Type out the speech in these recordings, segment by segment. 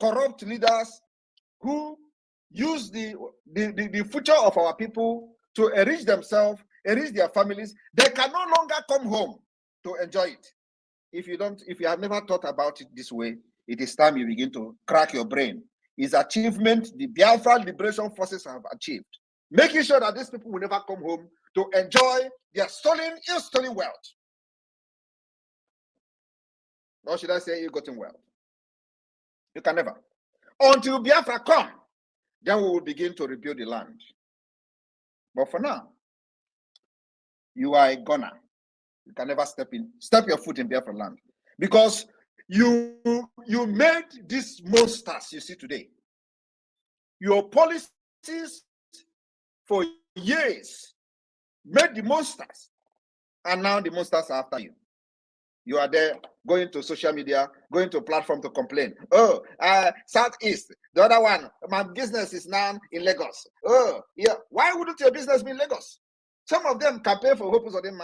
corrupt leaders who use the future of our people to enrich themselves, enrich their families. They can no longer come home to enjoy it. If you have never thought about it this way, it is time you begin to crack your brain. It's achievement the Biafra liberation forces have achieved, making sure that these people will never come home to enjoy their ill-stolen wealth. Or should I say ill-gotten wealth? You can never. Until Biafra come, then we will begin to rebuild the land. But for now, you are a gunner. You can never step your foot in Biafra land. Because you made these monsters you see today. Your policies for years made the monsters. And now the monsters are after you. You are there going to social media, going to platform to complain. Oh, Southeast, the other one, my business is now in Lagos. Oh, yeah. Why wouldn't your business be in Lagos? Some of them can pay for hopes of them,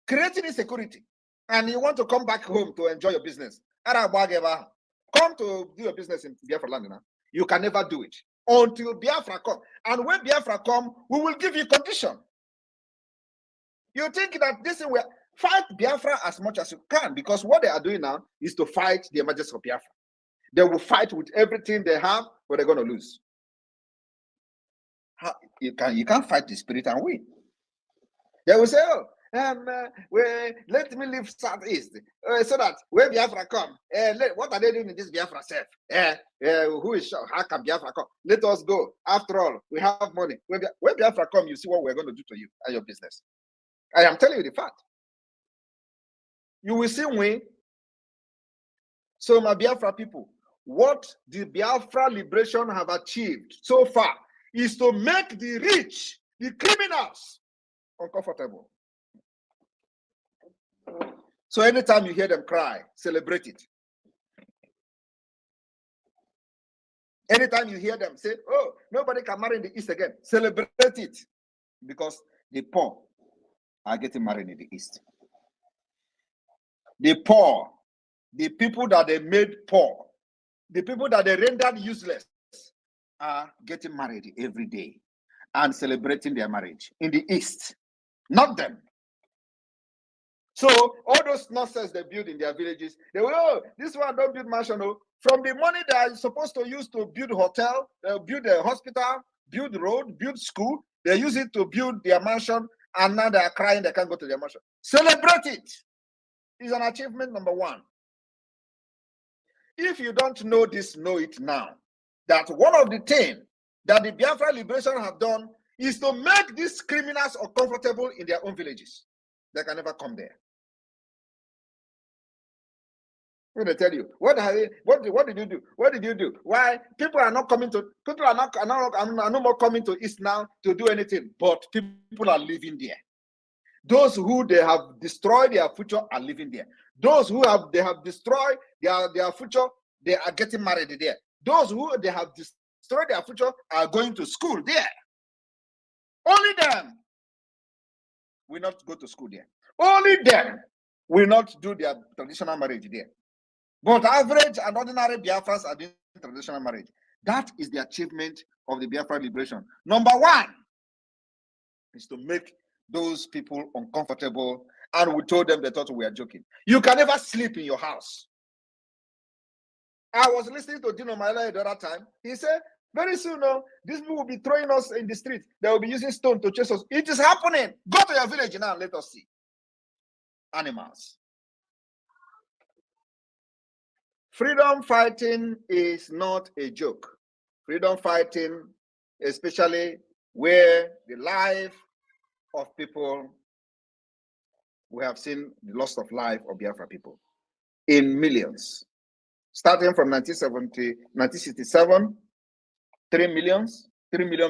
creating insecurity. And you want to come back home to enjoy your business. Come to do your business in Biafra land now. You can never do it until Biafra come. And when Biafra come, we will give you condition. You think that this is where fight Biafra as much as you can, because what they are doing now is to fight the emergence of Biafra. They will fight with everything they have, but they're going to lose. You can't fight the spirit and win. They will say, oh, let me leave Southeast so that when Biafra come, what are they doing in this Biafra self? Who is sure? How can Biafra come? Let us go. After all, we have money. When Biafra come, you see what we're going to do to you and your business. I am telling you the fact. You will see when. So my Biafra people, what the Biafra liberation have achieved so far is to make the rich, the criminals, uncomfortable. So anytime you hear them cry, celebrate it. Anytime you hear them say, oh, nobody can marry in the East again, celebrate it. Because the poor are getting married in the East. The poor, the people that they made poor, the people that they rendered useless, are getting married every day and celebrating their marriage in the East. Not them. So all those nonsense they build in their villages, they will, oh, this one don't build mansion. Oh. From the money they are supposed to use to build hotel, build a hospital, build road, build school, they use it to build their mansion, and now they are crying they can't go to their mansion. Celebrate it. It's an achievement number one. If you don't know this, know it now. That one of the things that the Biafra liberation have done is to make these criminals uncomfortable in their own villages. They can never come there. When they tell you, what did you do? What did you do? Why people are not coming to? People are no more coming to East now to do anything. But people are living there. Those who they have destroyed their future are living there. Those who they have destroyed their future, they are getting married there. Those who they have destroyed their future are going to school there. Only them will not go to school there. Only them will not do their traditional marriage there. But average and ordinary Biafrans are doing traditional marriage. That is the achievement of the Biafra liberation. Number one is to make those people uncomfortable, and we told them they thought we were joking. You can never sleep in your house. I was listening to Dino Maila the other time. He said, very soon, these people will be throwing us in the street. They will be using stone to chase us. It is happening. Go to your village now and let us see. Animals. Freedom fighting is not a joke. Freedom fighting, especially where the life of people, we have seen the loss of life of Biafra people in millions. Starting from 1967, 3 million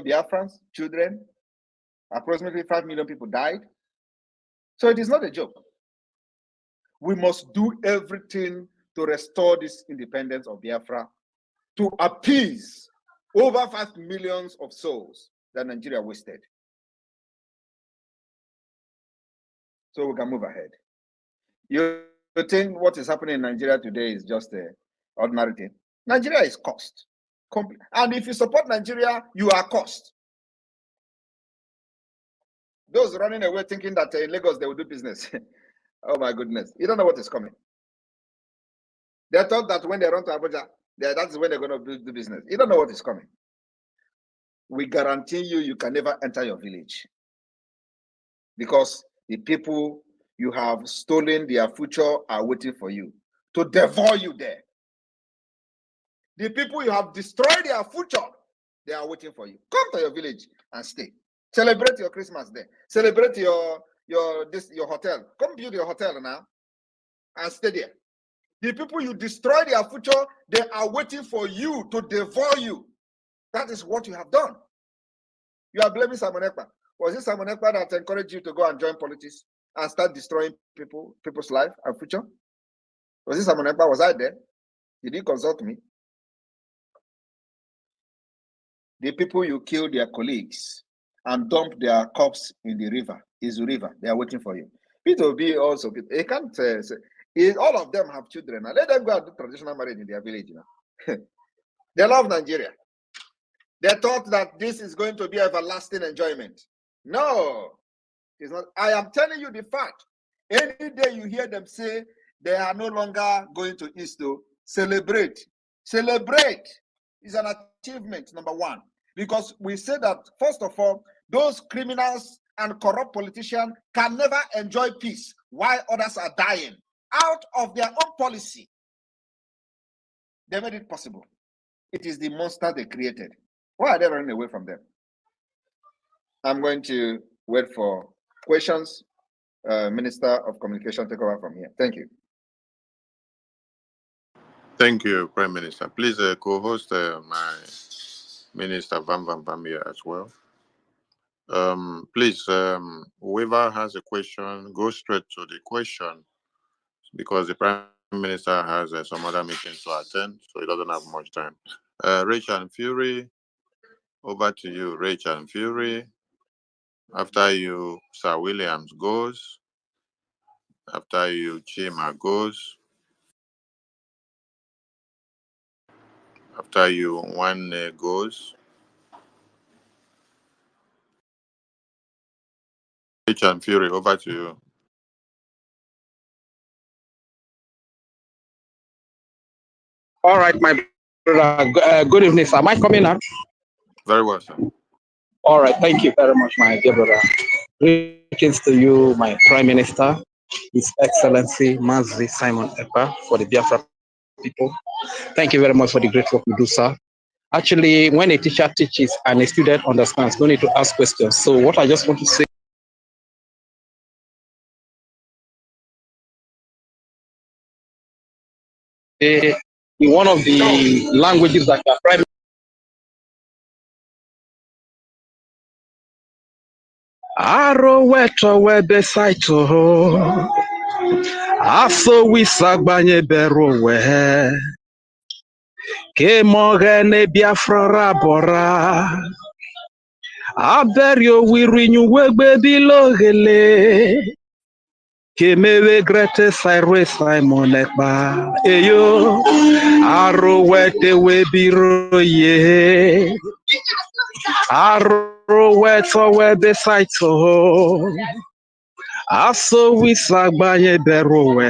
Biafrans, children, approximately 5 million people died. So it is not a joke. We must do everything to restore this independence of Biafra, to appease over 5 million of souls that Nigeria wasted. So we can move ahead. You think what is happening in Nigeria today is just an ordinary thing? Nigeria is cost. And if you support Nigeria, you are cost. Those running away thinking that in Lagos they will do business. Oh my goodness. You don't know what is coming. They thought that when they run to Abuja, that's when they're going to do business. You don't know what is coming. We guarantee you can never enter your village. Because the people you have stolen their future are waiting for you to devour you there. The people you have destroyed their future, they are waiting for you. Come to your village and stay. Celebrate your Christmas there. Celebrate your hotel. Come build your hotel now and stay there. The people you destroy their future, they are waiting for you to devour you. That is what you have done. You are blaming Simon Ekpa. Was it Simon Ekpa that encouraged you to go and join politics and start destroying people's life and future? Was it Simon Ekpa? Was I there? Did you consult me? The people you kill their colleagues and dump their corpse in the river, Izu River, they are waiting for you. Peter will be also, they can't say, all of them have children. Now let them go and do traditional marriage in their village. You know? They love Nigeria. They thought that this is going to be everlasting enjoyment. No, it's not. I am telling you the fact. Any day you hear them say they are no longer going to East to celebrate. Celebrate is an achievement, number one. Because we say that, first of all, those criminals and corrupt politicians can never enjoy peace while others are dying. Out of their own policy, they made it possible. It is the monster they created. Why are they running away from them? I'm going to wait for questions. Minister of Communication, take over from here. Thank you. Thank you, Prime Minister. Please co-host my Minister Van Bamia as well. Please, whoever has a question, go straight to the question because the Prime Minister has some other meetings to attend, so he doesn't have much time. Rachel and Fury, over to you, Rachel and Fury. After you, Sir Williams goes. After you, Chima goes. After you, One goes. Rachel and Fury, over to you. All right, my brother. Good evening, sir. Am I coming now? Very well, sir. All right, thank you very much, my dear brother. Greetings to you, my Prime Minister, His Excellency Mazi Simon Ekpa, for the Biafra people. Thank you very much for the great work you do, sir. Actually, when a teacher teaches and a student understands, no need to ask questions. So what I just want to say in one of the languages that you are Prime Aro weto webe saito aso wisagbanye bero we ke mogene Biafra rabora aberio wirinyu wegbe bilogele ke mewe grete sairwe Simon Ekpa eyo aro wete webiro ye aro weto webe saito aso wisagbanye bero we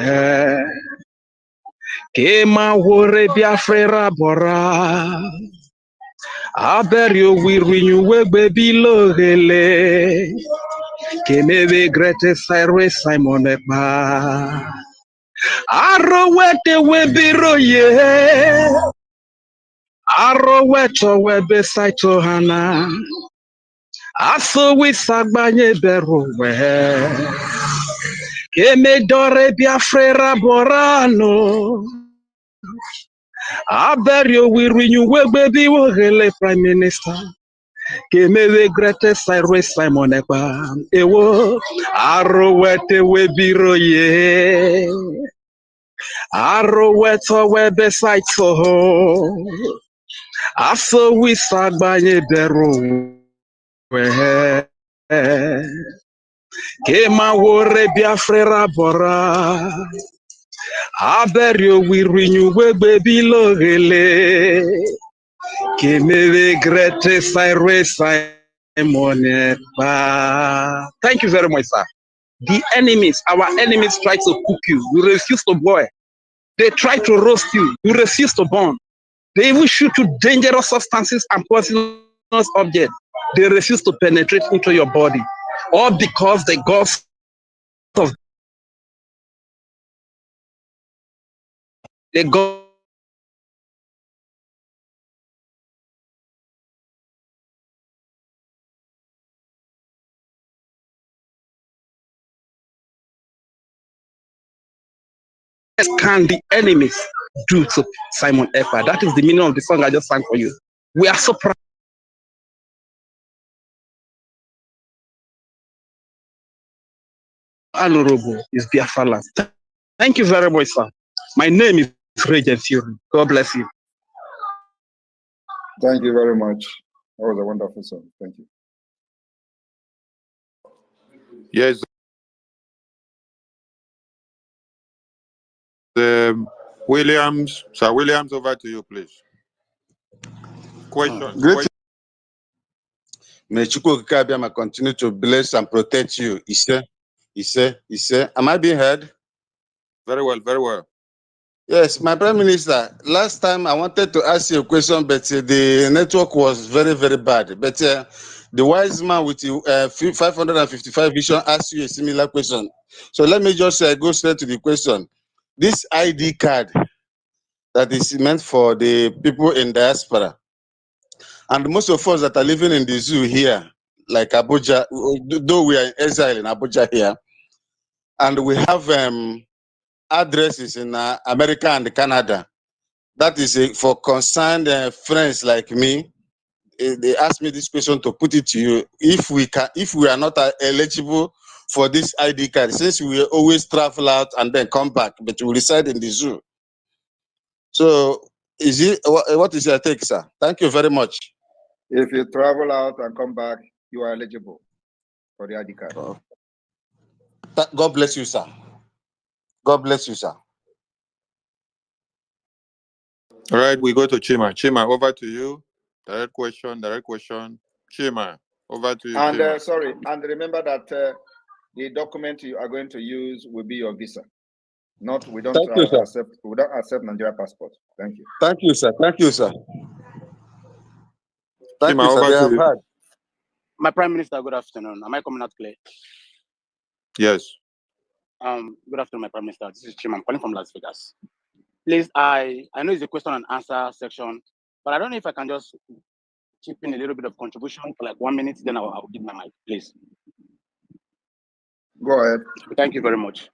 Kema wore Biafra bora aberio wirinyu wegbe bilogele kemewe grete sairwe Simon Ekpa aro wete webiro ye aro weto webe saito hana aso wisagbanye bero we keme dore Biafra borano aberio wirinyu wegbe biwogele Prime Minister kemewe grete sairwe Simon Ekpa ewo aro wete webiro ye aro weto webe saito aso wisagbanye bero we kema wore Biafra bora Aberio we renew we baby logele. Kimere grete Cyrus Simon Ekpa. Thank you very much, sir. The enemies, our enemies try to cook you. You refuse to boil. They try to roast you. You refuse to burn. They even shoot you dangerous substances and poisonous objects. They refuse to penetrate into your body. All because the gods of the gods can the enemies do to Simon Ekpa? That is the meaning of the song I just sang for you. We are so proud. Honorable is Biafra land. Thank you very much, sir. My name is Regent Fury. God bless you. Thank you very much. That was a wonderful song. Thank you. Yes. Williams, Sir Williams, over to you, please. Question. May Chukwu continue to bless and protect you. Am I being heard? Very well, very well. Yes, my Prime Minister, last time I wanted to ask you a question, but the network was very, very bad. But the wise man with 555 vision asked you a similar question. So let me just go straight to the question. This ID card that is meant for the people in diaspora, and most of us that are living in the zoo here, like Abuja, though we are in exile in Abuja here, and we have addresses in America and Canada. That is for concerned friends like me. They asked me this question to put it to you. If we are not eligible for this ID card, since we always travel out and then come back, but we reside in the zoo. So, what is your take, sir? Thank you very much. If you travel out and come back, you are eligible for the ID card. God bless you, sir. God bless you, sir. All right, we go to Chima. Chima, over to you. Direct question. Chima, over to you. And sorry, and remember that the document you are going to use will be your visa. We don't accept Nigeria passport. Thank you. Thank you, sir. Thank you, sir. Thank Chima, you, sir. over to you. My Prime Minister, good afternoon. Am I coming out clear? Yes. Good afternoon, my Prime Minister. This is Chima. I'm calling from Las Vegas. Please, I know it's a question and answer section, but I don't know if I can just chip in a little bit of contribution for like 1 minute, then I'll give my mic, please. Go ahead. Thank you very much.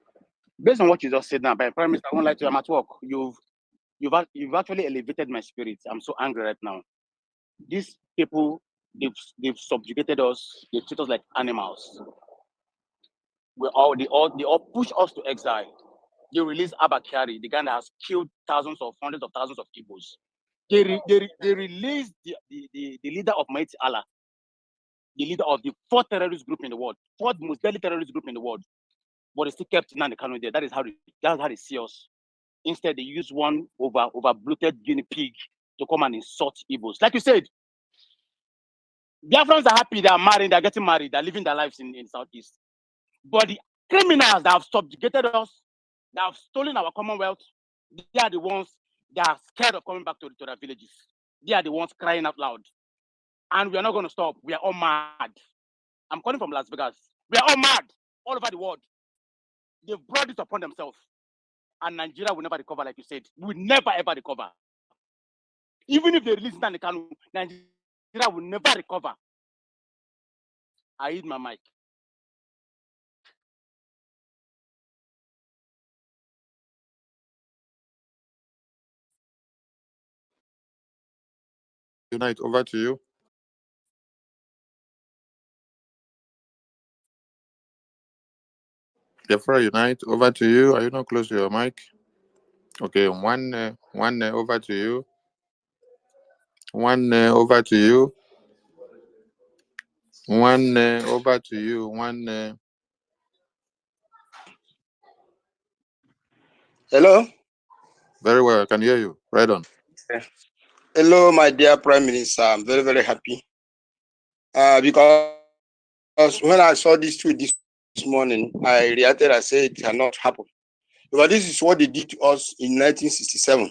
Based on what you just said now, by Prime Minister, I won't lie to you, I'm at work. You've actually elevated my spirit. I'm so angry right now. These people, they've subjugated us. They treat us like animals. They all push us to exile. They release Abakari, the guy that has killed hundreds of thousands of Igbos. They released the leader of Mighty Allah, the leader of the fourth terrorist group in the world, fourth most deadly terrorist group in the world. But they still kept Nnamdi Kanu there. That's how they see us. Instead, they use one over bloated guinea pig to come and insult Igbos. Like you said, Biafrans are happy, they are married, they're getting married, they're living their lives in Southeast. But the criminals that have subjugated us, that have stolen our commonwealth, they are the ones that are scared of coming back to their villages. They are the ones crying out loud. And we are not going to stop. We are all mad. I'm calling from Las Vegas. We are all mad all over the world. They've brought this upon themselves. And Nigeria will never recover, like you said. We will never, ever recover. Even if they release Nnamdi Kanu, Nigeria will never recover. I hit my mic. Unite, over to you. Biafra Unite, over to you. Are you not close to your mic? Okay, one over to you. One over to you. One over to you. One. Hello? Very well, I can hear you. Right on. Hello, my dear Prime Minister. I'm very, very happy. Because when I saw this tweet this morning, I reacted, I said it cannot happen. Because this is what they did to us in 1967.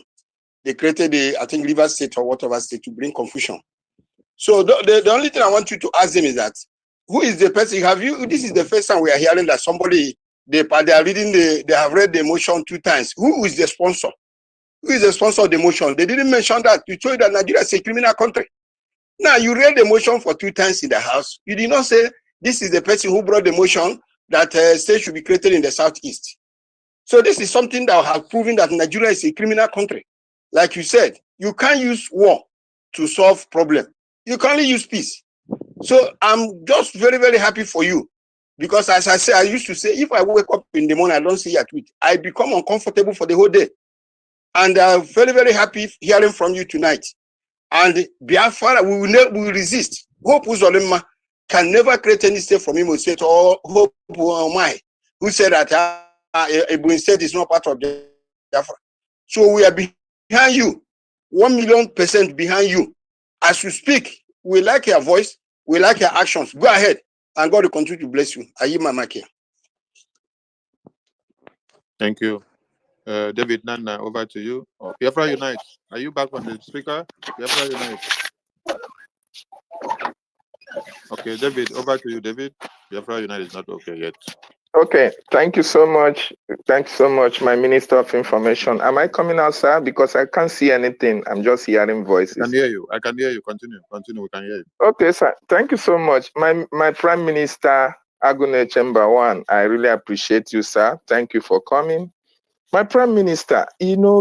They created I think, River State or whatever state to bring confusion. So the only thing I want you to ask them is that, who is the person? This is the first time we are hearing that somebody, they are reading, they have read the motion 2 times. Who is the sponsor? Who is the sponsor of the motion? They didn't mention that. You told that Nigeria is a criminal country. Now, you read the motion for 2 times in the House. You did not say, this is the person who brought the motion that state should be created in the Southeast. So this is something that has proven that Nigeria is a criminal country. Like you said, you can't use war to solve problem. You can only use peace. So I'm just very, very happy for you. Because as I say, I used to say, if I wake up in the morning, I don't see your tweet, I become uncomfortable for the whole day. And I'm very, very happy hearing from you tonight. And Biafra, we will resist. Hope Uzolema can never create any state from Imo State, or Hope Omai, who said that Ebonyi State is not part of Biafra. So we are behind you, 1,000,000% behind you. As you speak, we like your voice, we like your actions. Go ahead, and God will continue to bless you. I yield my mic here. Thank you. David Nana, over to you. Biafra Unite. Are you back on the speaker? Biafra Unite. Okay, David, over to you, David. Biafra Unite is not okay yet. Okay, thank you so much. Thank you so much, my Minister of Information. Am I coming out, sir? Because I can't see anything. I'm just hearing voices. I can hear you. I can hear you. Continue. Continue. We can hear you. Okay, sir. Thank you so much. My Prime Minister, Agune Chamber One, I really appreciate you, sir. Thank you for coming. My Prime Minister,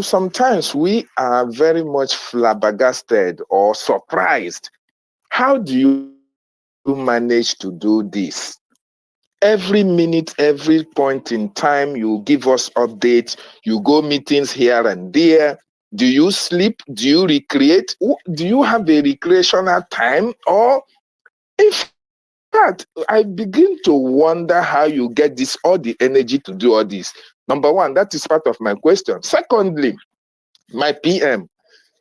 sometimes we are very much flabbergasted or surprised. How do you manage to do this? Every minute, every point in time, you give us updates, you go meetings here and there. Do you sleep? Do you recreate? Do you have a recreational time? Or, in fact, I begin to wonder how you get all the energy to do all this. Number one, that is part of my question. Secondly, my PM,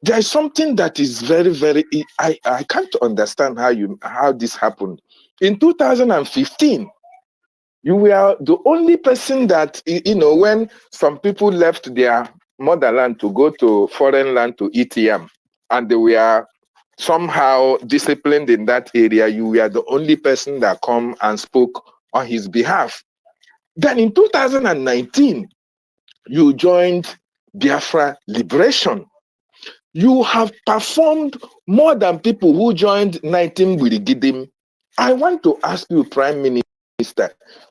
there is something that is very, very, I can't understand how this happened. In 2015, you were the only person that, when some people left their motherland to go to foreign land to eat yam, and they were somehow disciplined in that area, you were the only person that come and spoke on his behalf. Then in 2019, you joined Biafra Liberation. You have performed more than people who joined 19 Burigidim. I want to ask you, Prime Minister,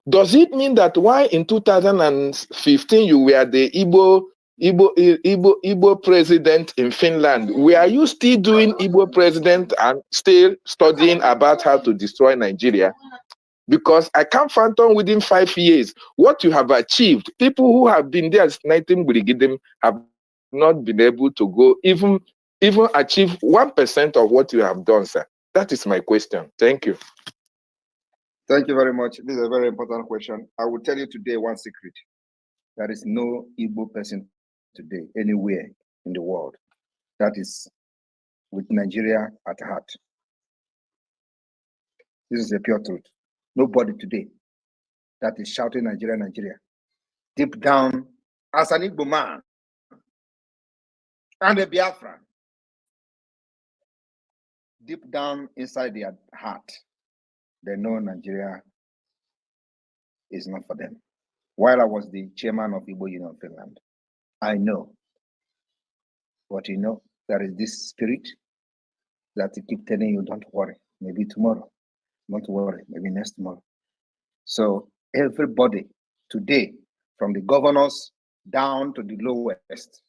does it mean that why in 2015 you were the Igbo president in Finland? Were you still doing Igbo president and still studying about how to destroy Nigeria? Because I can't fathom within 5 years what you have achieved. People who have been there since 19 Brigidim have not been able to go even achieve 1% of what you have done, sir. That is my question. Thank you. Thank you very much. This is a very important question. I will tell you today one secret. There is no Igbo person today anywhere in the world that is with Nigeria at heart. This is a pure truth. Nobody today that is shouting Nigeria, Nigeria. Deep down, as an Igbo man and a Biafran, deep down inside their heart, they know Nigeria is not for them. While I was the chairman of Igbo Union Finland, I know. But there is this spirit that keep telling you, don't worry, maybe tomorrow. Don't worry, maybe next tomorrow. So everybody today, from the governors down to the lowest.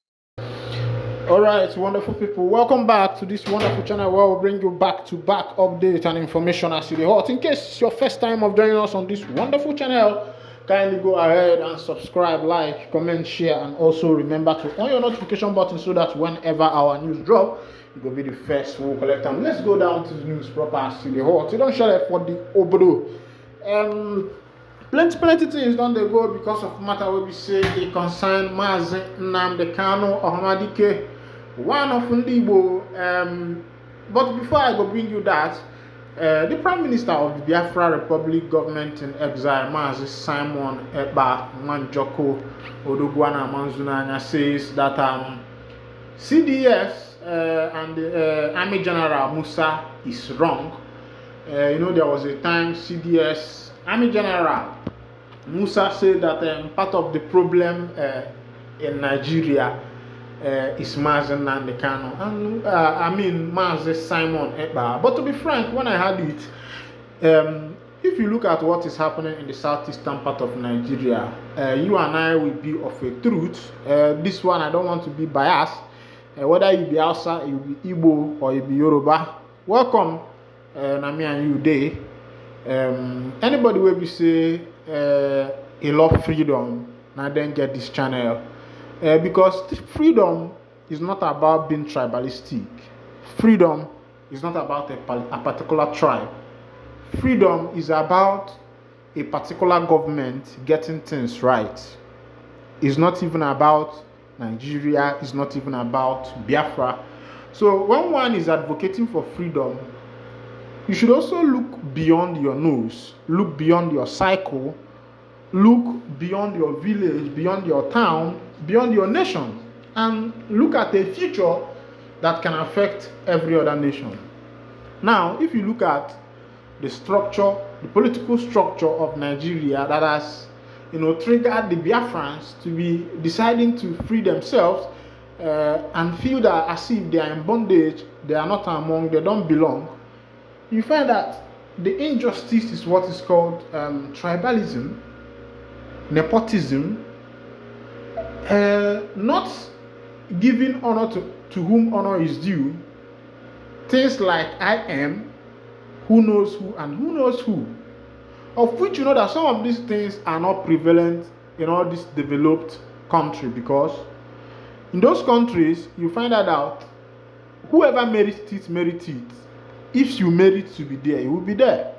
All right, wonderful people. Welcome back to this wonderful channel where we'll bring you back-to-back updates and information as to the hot. In case it's your first time of joining us on this wonderful channel, kindly go ahead and subscribe, like, comment, share, and also remember to on your notification button so that whenever our news drop, you will be the first we'll collect them. Let's go down to the news proper as to the hot. You don't share it for the obodo. plenty things don't they go because of matter where we say it concern Mazi Nnamdi Kanu Ohamadike, one of Ndibo. But before I go bring you that, the Prime Minister of the Biafra Republic government in exile, Mazi Simon Ekpa Manjoko Odogwana Manzunanya, says that CDS and the Army General Musa is wrong. There was a time CDS Army General Musa said that part of the problem in Nigeria is Mazi Nnamdi Kanu and Mazi Simon Ekpa. But to be frank, when I heard it, if you look at what is happening in the southeastern part of Nigeria, you and I will be of a truth. This one I don't want to be biased. Whether you be Hausa, you be Igbo, or you be Yoruba, welcome. Nami and you day. Anybody will be say he love freedom, now then get this channel. Because freedom is not about being tribalistic. Freedom is not about a particular tribe. Freedom is about a particular government getting things right. It's not even about Nigeria. It's not even about Biafra. So when one is advocating for freedom, you should also look beyond your nose, look beyond your cycle, look beyond your village, beyond your town, beyond your nation, and look at a future that can affect every other nation. Now, if you look at the structure, the political structure of Nigeria that has, triggered the Biafrans to be deciding to free themselves and feel that as if they are in bondage, they are not among, they don't belong, you find that the injustice is what is called tribalism, nepotism, not giving honor to whom honor is due, things like I am, who knows who, and who knows who, of which you know that some of these things are not prevalent in all this developed country, because in those countries you find out whoever merits it. If you merit to be there, you will be there.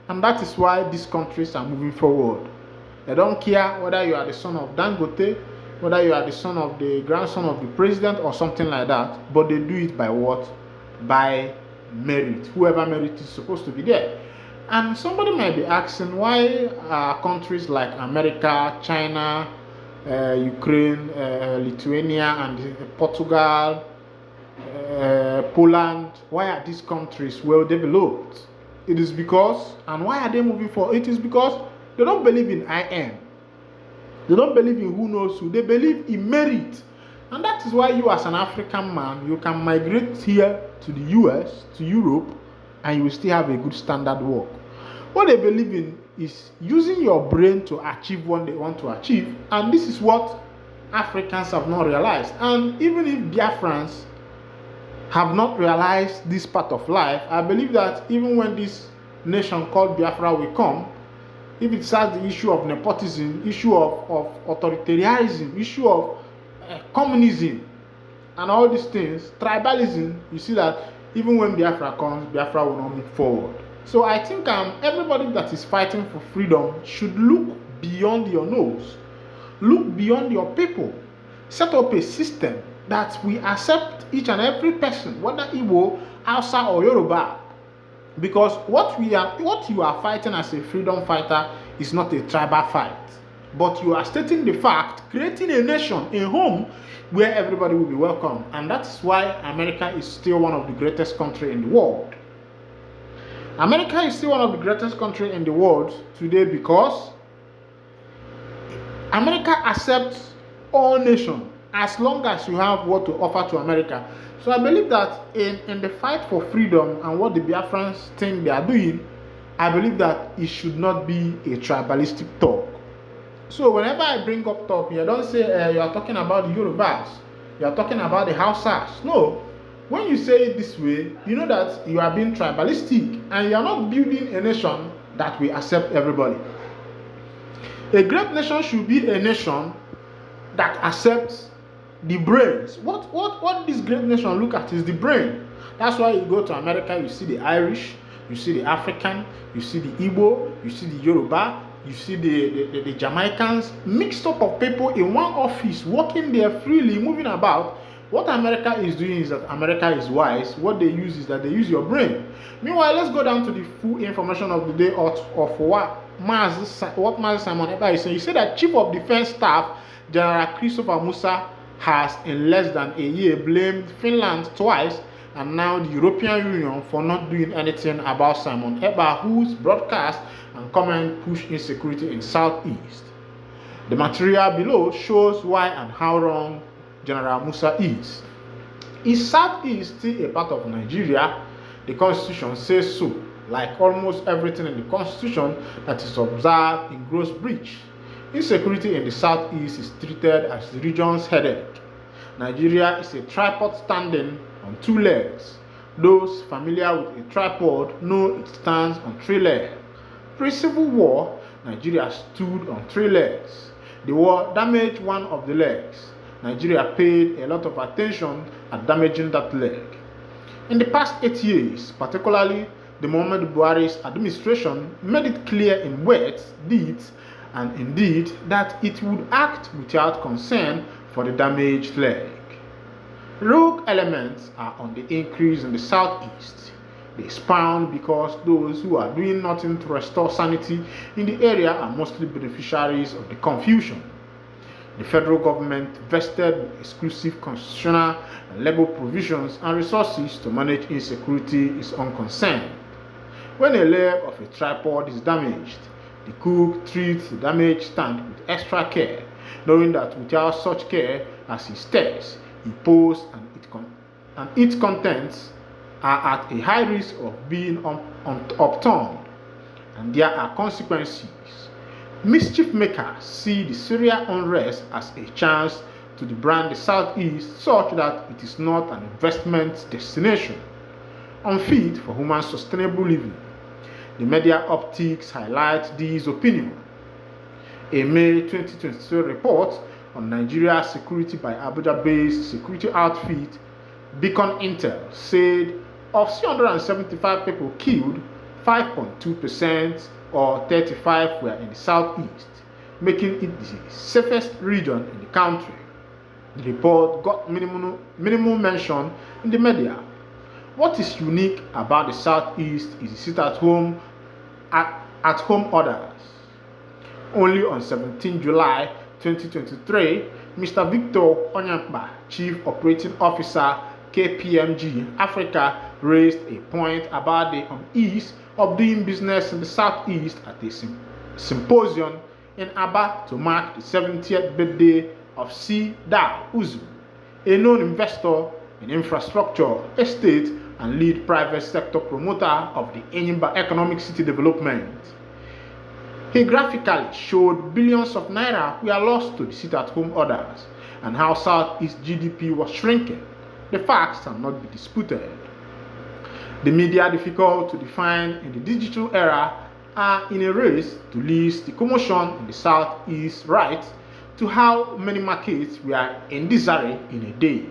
And that is why these countries are moving forward. They don't care whether you are the son of Dangote, whether you are the son of the grandson of the president or something like that, but they do it by what? By merit. Whoever merit is supposed to be there. And somebody might be asking, why are countries like America, China, Ukraine, Lithuania, and Portugal, Poland, why are these countries well developed? It is because, and why are they moving forward? It is because they don't believe in I am. They don't believe in who knows who. They believe in merit. And that is why you as an African man, you can migrate here to the US, to Europe, and you will still have a good standard work. What they believe in is using your brain to achieve what they want to achieve. And this is what Africans have not realized. And even if Biafrans have not realized this part of life, I believe that even when this nation called Biafra will come, if it starts the issue of nepotism, issue of authoritarianism, issue of communism, and all these things, tribalism, you see that even when Biafra comes, Biafra will not move forward. So I think everybody that is fighting for freedom should look beyond your nose, look beyond your people, set up a system that we accept each and every person, whether Igbo, Hausa, or Yoruba, because what you are fighting as a freedom fighter is not a tribal fight, but you are stating the fact, creating a nation, a home where everybody will be welcome, and that is why America is still one of the greatest countries in the world. America is still one of the greatest countries in the world today because America accepts all nations as long as you have what to offer to America. So I believe that in the fight for freedom and what the Biafrans think they are doing, I believe that it should not be a tribalistic talk. So whenever I bring up talk here, don't say you are talking about the Yorubas, you are talking about the Hausas. No. When you say it this way, you know that you are being tribalistic and you are not building a nation that will accept everybody. A great nation should be a nation that accepts the brains. What this great nation look at is the brain. That's why you go to America, you see the Irish, you see the African, you see the Igbo, you see the Yoruba, you see the Jamaicans, mixed up of people in one office, working there freely, moving about. What America is doing is that America is wise. What they use is that they use your brain. Meanwhile, let's go down to the full information of the day of what Mazi Simon Ekpa is saying. He said that Chief of Defense Staff General Christopher Musa has in less than a year blamed Finland twice and now the European Union for not doing anything about Simon Ekpa, whose broadcast and comment push insecurity in Southeast. The material below shows why and how wrong General Musa is. Is Southeast still a part of Nigeria? The Constitution says so, like almost everything in the Constitution that is observed in gross breach. Insecurity in the Southeast is treated as the region's headache. Nigeria is a tripod standing on two legs. Those familiar with a tripod know it stands on three legs. Pre-Civil War, Nigeria stood on three legs. The war damaged one of the legs. Nigeria paid a lot of attention at damaging that leg. In the past 8 years, particularly the Muhammadu Buhari's administration made it clear in words, deeds, and indeed that it would act without concern for the damaged leg. Rogue elements are on the increase in the Southeast. They spawn because those who are doing nothing to restore sanity in the area are mostly beneficiaries of the confusion. The federal government vested with exclusive constitutional and legal provisions and resources to manage insecurity is unconcerned. When a leg of a tripod is damaged, the cook treats the damaged stand with extra care, knowing that without such care as he stares, he posts and its contents are at a high risk of being upturned, and there are consequences. Mischief makers see the Syria unrest as a chance to debrand the Southeast such that it is not an investment destination, unfit for human sustainable living. The media optics highlight this opinion. A May 2022 report on Nigeria's security by Abuja-based security outfit Beacon Intel said of 375 people killed, 5.2% or 35 were in the Southeast, making it the safest region in the country. The report got minimal mention in the media. What is unique about the Southeast is the sit-at-home orders. Only on 17 July 2023, Mr. Victor Onyekpa, Chief Operating Officer, KPMG Africa, raised a point about the unease of doing business in the Southeast at a symposium in Aba to mark the 70th birthday of C. Da Uzu, a known investor in infrastructure, estate, and lead private sector promoter of the Enyimba Economic City Development. He graphically showed billions of naira were lost to the sit-at-home orders and how Southeast GDP was shrinking. The facts cannot be disputed. The media, difficult to define in the digital era, are in a race to list the commotion in the Southeast right to how many markets were in disarray in a day.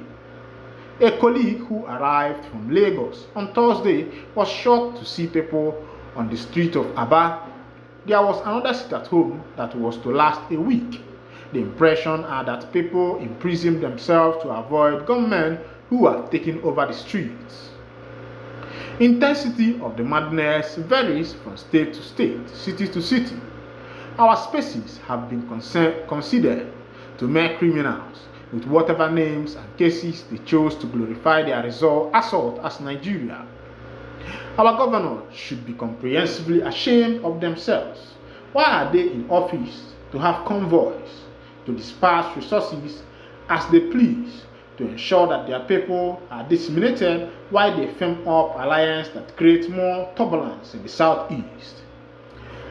A colleague who arrived from Lagos on Thursday was shocked to see people on the street of Aba. There was another sit-at-home that was to last a week. The impression are that people imprison themselves to avoid gunmen who are taking over the streets. Intensity of the madness varies from state to state, city to city. Our spaces have been considered to mere criminals with whatever names and cases they chose to glorify their assault as Nigeria. Our governors should be comprehensively ashamed of themselves. Why are they in office to have convoys, to disperse resources as they please, to ensure that their people are disseminated while they firm up alliances that create more turbulence in the Southeast?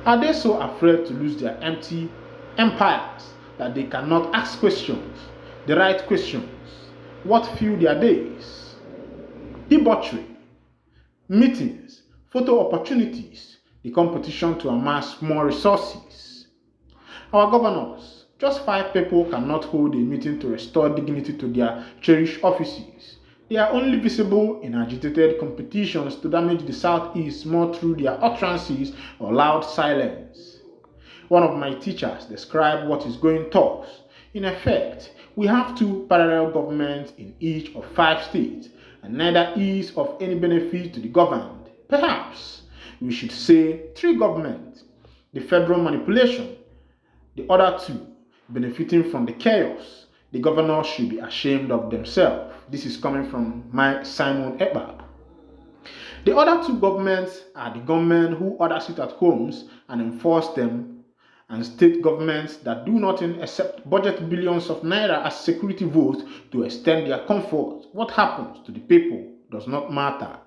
Are they so afraid to lose their empty empires that they cannot ask questions, the right questions? What fill their days? Debauchery, meetings, photo opportunities, the competition to amass more resources. Our governors, just 5 people cannot hold a meeting to restore dignity to their cherished offices. They are only visible in agitated competitions to damage the Southeast more through their utterances or loud silence. One of my teachers described what is going thus. In effect, we have 2 parallel governments in each of 5 states, and neither is of any benefit to the governed. Perhaps we should say 3 governments. The federal manipulation, the other 2 benefiting from the chaos. The governors should be ashamed of themselves. This is coming from my Simon Ekpa. The other 2 governments are the government who order sit-at-homes and enforce them, and state governments that do nothing except budget billions of naira as security votes to extend their comfort. What happens to the people does not matter.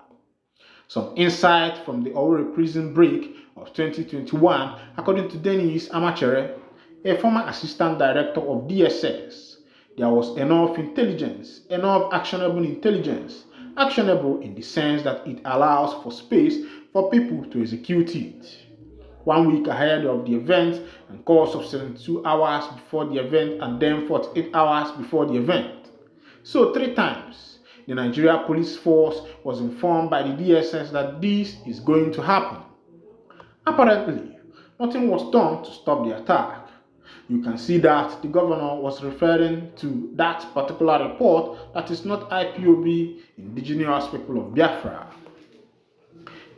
Some insight from the Owerri prison break of 2021, according to Dennis Amachere, a former assistant director of DSS. There was enough intelligence, enough actionable intelligence, actionable in the sense that it allows for space for people to execute it. 1 week ahead of the event and course of 72 hours before the event and then 48 hours before the event. So 3 times, the Nigeria police force was informed by the DSS that this is going to happen. Apparently, nothing was done to stop the attack. You can see that the governor was referring to that particular report that is not IPOB, indigenous people of Biafra.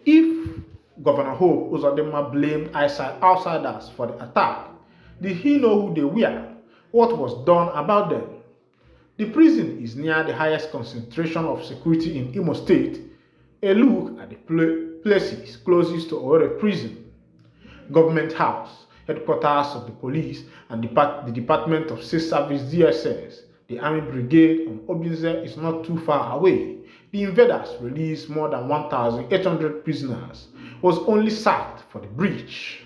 If Governor Hope Uzodinma blamed outsiders for the attack, did he know who they were? What was done about them? The prison is near the highest concentration of security in Imo State. A look at the places closest to Owerri prison, Government House, headquarters of the police, and the Department of State Service DSS, the Army Brigade on Obinze is not too far away. The invaders released more than 1,800 prisoners, was only sacked for the breach.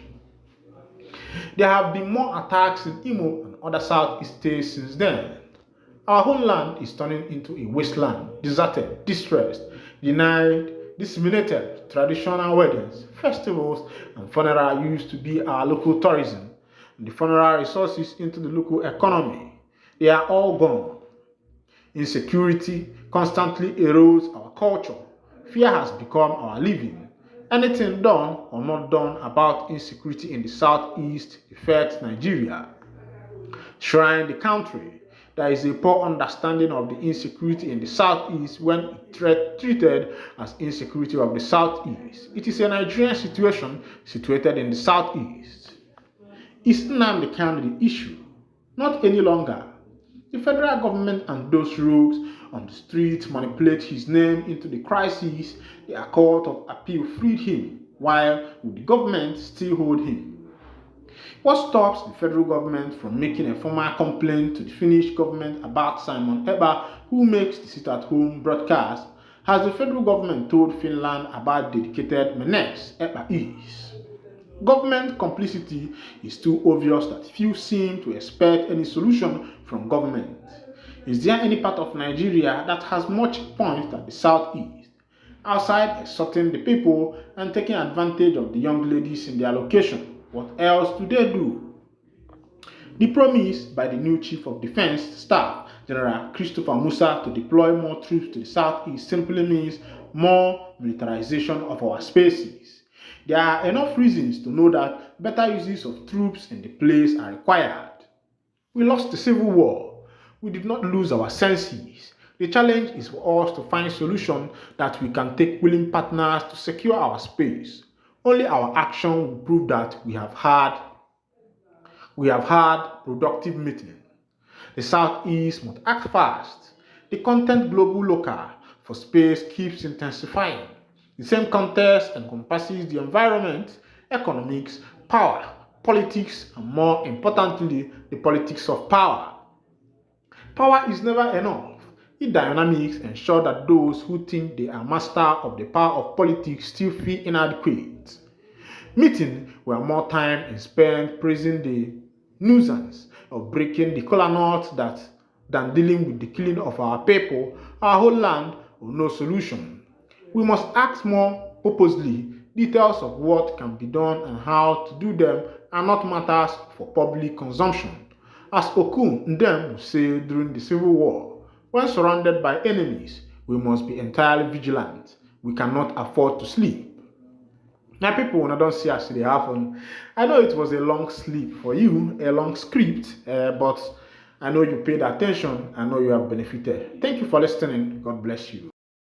There have been more attacks in Imo and other southeast states since then. Our homeland is turning into a wasteland, deserted, distressed, denied, disseminated. Traditional weddings, festivals, and funerals used to be our local tourism, and the funeral resources into the local economy. They are all gone. Insecurity constantly erodes our culture. Fear has become our living. Anything done or not done about insecurity in the southeast affects Nigeria. Shrine the country. There is a poor understanding of the insecurity in the southeast when it treated as insecurity of the southeast. It is a Nigerian situation situated in the southeast. Is Nnamdi Kanu the issue? Not any longer. The federal government and those rogues on the street manipulate his name into the crisis. The Court of Appeal freed him, while the government still hold him. What stops the federal government from making a formal complaint to the Finnish government about Simon Ekpa, who makes the sit-at-home broadcast? Has the federal government told Finland about the dedicated menace Ekpa is? Government complicity is too obvious that few seem to expect any solution from government. Is there any part of Nigeria that has much points than the southeast, outside extorting the people and taking advantage of the young ladies in their location? What else do they do? The promise by the new Chief of Defense Staff, General Christopher Musa, to deploy more troops to the southeast simply means more militarization of our spaces. There are enough reasons to know that better uses of troops in the place are required. We lost the Civil War. We did not lose our senses. The challenge is for us to find solutions that we can take willing partners to secure our space. Only our action will prove that we have had productive meeting. The Southeast must act fast. The content global local for space keeps intensifying. The same context encompasses the environment, economics, power, politics, and more importantly, the politics of power. Power is never enough. Its dynamics ensure that those who think they are master of the power of politics still feel inadequate. Meeting where more time is spent praising the nuisance of breaking the kola nut than dealing with the killing of our people, our whole land, or no solution. We must act more purposely. Details of what can be done and how to do them are not matters for public consumption. As Okun Ndem would say during the Civil War, when surrounded by enemies, we must be entirely vigilant. We cannot afford to sleep. Now, people, when I don't see actually happen, I know it was a long sleep for you, a long script, but I know you paid attention. I know you have benefited. Thank you for listening. God bless you.